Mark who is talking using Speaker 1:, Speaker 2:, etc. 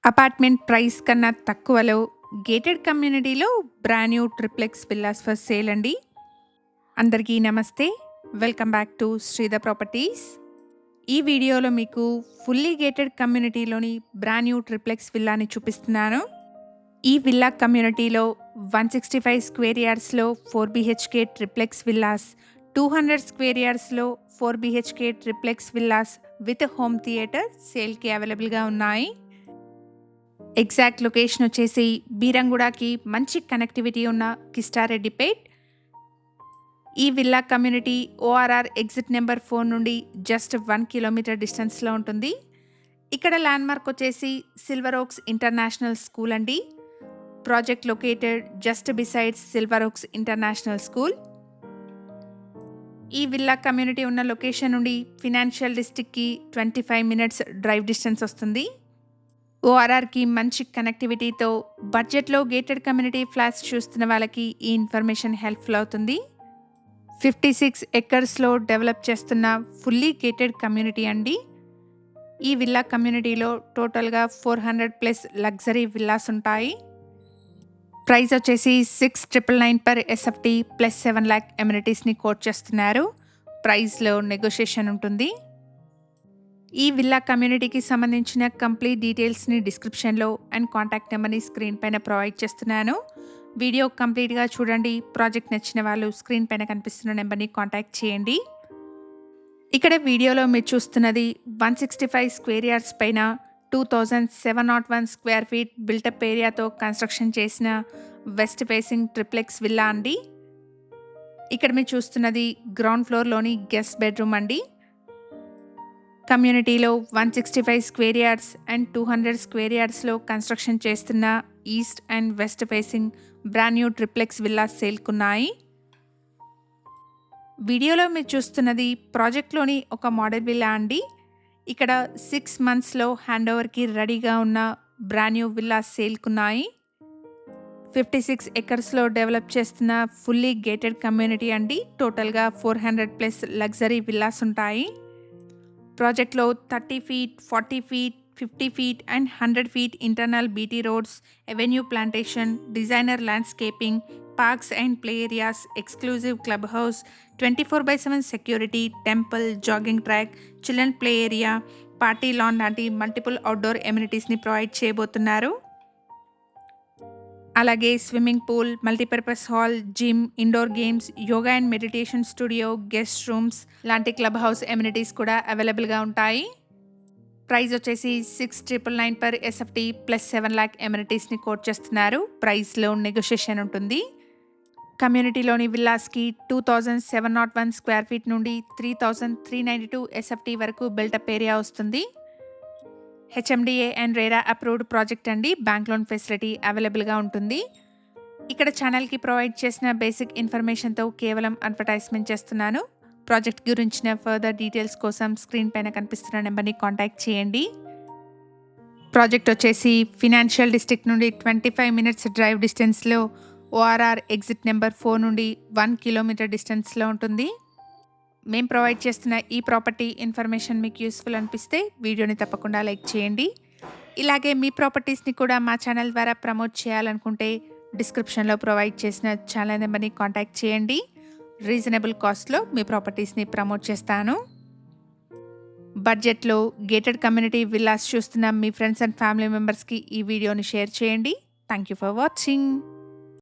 Speaker 1: Apartment price కన్నా తక్కువలో gated కమ్యూనిటీలో brand new triplex villas for sale అండి. అందరికీ నమస్తే. Welcome back to Sridhar properties. ఈ వీడియోలో మీకు ఫుల్లీ గేటెడ్ కమ్యూనిటీలోని బ్రాండ్ న్యూ ట్రిప్లెక్స్ విల్లాని చూపిస్తున్నాను. ఈ విల్లా కమ్యూనిటీలో 165 స్క్వేర్ యార్డ్స్లో 4 BHK ట్రిప్లెక్స్ విల్లాస్, 200 స్క్వేర్ యార్డ్స్లో 4 BHK triplex villas with home theatre సేల్కి అవైలబుల్గా ఉన్నాయి. ఎగ్జాక్ట్ లొకేషన్ వచ్చేసి బీరంగూడకి మంచి కనెక్టివిటీ ఉన్న కిస్టారెడ్డిపేట్. ఈ villa community ORR exit number 4 నుండి జస్ట్ 1 కిలోమీటర్ డిస్టెన్స్లో ఉంటుంది. ఇక్కడ ల్యాండ్మార్క్ వచ్చేసి సిల్వర్ ఓక్స్ ఇంటర్నేషనల్ స్కూల్ అండి. Project located just besides silver oaks international school. ఈ విల్లా కమ్యూనిటీ ఉన్న లొకేషన్ నుండి ఫినాన్షియల్ డిస్ట్రిక్ట్కి 25 మినిట్స్ డ్రైవ్ డిస్టెన్స్ వస్తుంది. ORRకి మంచి కనెక్టివిటీతో బడ్జెట్లో గేటెడ్ కమ్యూనిటీ ఫ్లాట్స్ చూస్తున్న వాళ్ళకి ఈ ఇన్ఫర్మేషన్ హెల్ప్ఫుల్ అవుతుంది. 56 ఎకర్స్లో డెవలప్ చేస్తున్న ఫుల్లీ గేటెడ్ కమ్యూనిటీ అండి. ఈ విల్లా కమ్యూనిటీలో టోటల్గా 400+ లగ్జరీ విల్లాస్ ఉంటాయి. ప్రైస్ వచ్చేసి 6,999 per SFT ప్లస్ 7 lakh ఎమ్యూనిటీస్ని కోట్ చేస్తున్నారు. ప్రైస్లో నెగోషియేషన్ ఉంటుంది. ఈ విల్లా కమ్యూనిటీకి సంబంధించిన కంప్లీట్ డీటెయిల్స్ని డిస్క్రిప్షన్లో అండ్ కాంటాక్ట్ నెంబర్ని స్క్రీన్ పైన ప్రొవైడ్ చేస్తున్నాను. వీడియో కంప్లీట్గా చూడండి. ప్రాజెక్ట్ నచ్చిన వాళ్ళు స్క్రీన్ పైన కనిపిస్తున్న నెంబర్ని కాంటాక్ట్ చేయండి. ఇక్కడ వీడియోలో మీరు చూస్తున్నది 165 స్క్వేర్ యార్డ్స్ పైన 2701 స్క్వేర్ ఫీట్ బిల్టప్ ఏరియాతో కన్స్ట్రక్షన్ చేసిన వెస్ట్ ఫేసింగ్ ట్రిప్లెక్స్ విల్లా అండి. ఇక్కడ మీరు చూస్తున్నది గ్రౌండ్ ఫ్లోర్లోని గెస్ట్ బెడ్రూమ్ అండి. కమ్యూనిటీలో 165 స్క్వేర్ యార్డ్స్ అండ్ 200 స్క్వేర్ యార్డ్స్లో కన్స్ట్రక్షన్ చేస్తున్న east and west facing brand new triplex villas సేల్కున్నాయి. వీడియోలో మీరు చూస్తున్నది ప్రాజెక్ట్లోని ఒక మోడల్ విల్లా అండి. ఇక్కడ 6 monthsలో హ్యాండ్ ఓవర్కి రెడీగా ఉన్న బ్రాండ్ న్యూ విల్లాస్ సేల్కున్నాయి. 56 ఎకర్స్లో డెవలప్ చేస్తున్న ఫుల్లీ గేటెడ్ కమ్యూనిటీ అండి. టోటల్గా 400+ లగ్జరీ విల్లాస్ ఉంటాయి. ప్రాజెక్ట్లో 30 feet, 40 feet, 50 feet and 100 feet internal BT roads, avenue plantation, designer landscaping, parks and play areas, exclusive club house, 24/7 security, temple, jogging track, children play area, party lawn లాంటి multiple outdoor ఎమ్యూనిటీస్ని provide చేయబోతున్నారు. అలాగే swimming pool, multipurpose hall, gym, indoor games, yoga and meditation studio, guest rooms లాంటి club house amenities కూడా అవైలబుల్గా ఉంటాయి. Price వచ్చేసి 6,999 per SFT plus 7 lakh ఎమ్యూనిటీస్ని కోట్ చేస్తున్నారు. ప్రైస్లో నెగోషియేషన్ ఉంటుంది. కమ్యూనిటీలోని విల్లాస్కి 2701 స్క్వేర్ ఫీట్ నుండి 3,392 SFT వరకు బిల్టప్ ఏరియా వస్తుంది. HMDA and RERA approved project అండి. బ్యాంక్ లోన్ ఫెసిలిటీ అవైలబుల్గా ఉంటుంది. ఇక్కడ ఛానల్కి ప్రొవైడ్ చేసిన బేసిక్ ఇన్ఫర్మేషన్తో కేవలం అడ్వర్టైజ్మెంట్ చేస్తున్నాను. ప్రాజెక్ట్ గురించిన ఫర్దర్ డీటెయిల్స్ కోసం స్క్రీన్ పైన కనిపిస్తున్న నెంబర్ని కాంటాక్ట్ చేయండి. ప్రాజెక్ట్ వచ్చేసి ఫినాన్షియల్ డిస్ట్రిక్ట్ నుండి 25 మినిట్స్ డ్రైవ్ డిస్టెన్స్లో, ORR ఎగ్జిట్ నెంబర్ 4 నుండి 1 కిలోమీటర్ డిస్టెన్స్లో ఉంటుంది. మేము ప్రొవైడ్ చేస్తున్న ఈ ప్రాపర్టీ ఇన్ఫర్మేషన్ మీకు యూస్ఫుల్ అనిపిస్తే వీడియోని తప్పకుండా లైక్ చేయండి. ఇలాగే మీ ప్రాపర్టీస్ని కూడా మా ఛానల్ ద్వారా ప్రమోట్ చేయాలనుకుంటే డిస్క్రిప్షన్లో ప్రొవైడ్ చేసిన ఛానల్ నెంబర్ని కాంటాక్ట్ చేయండి. రీజనబుల్ కాస్ట్లో మీ ప్రాపర్టీస్ని ప్రమోట్ చేస్తాను. బడ్జెట్లో గేటెడ్ కమ్యూనిటీ విల్లాస్ చూస్తున్న మీ ఫ్రెండ్స్ అండ్ ఫ్యామిలీ మెంబర్స్కి ఈ వీడియోని షేర్ చేయండి. Thank you for watching.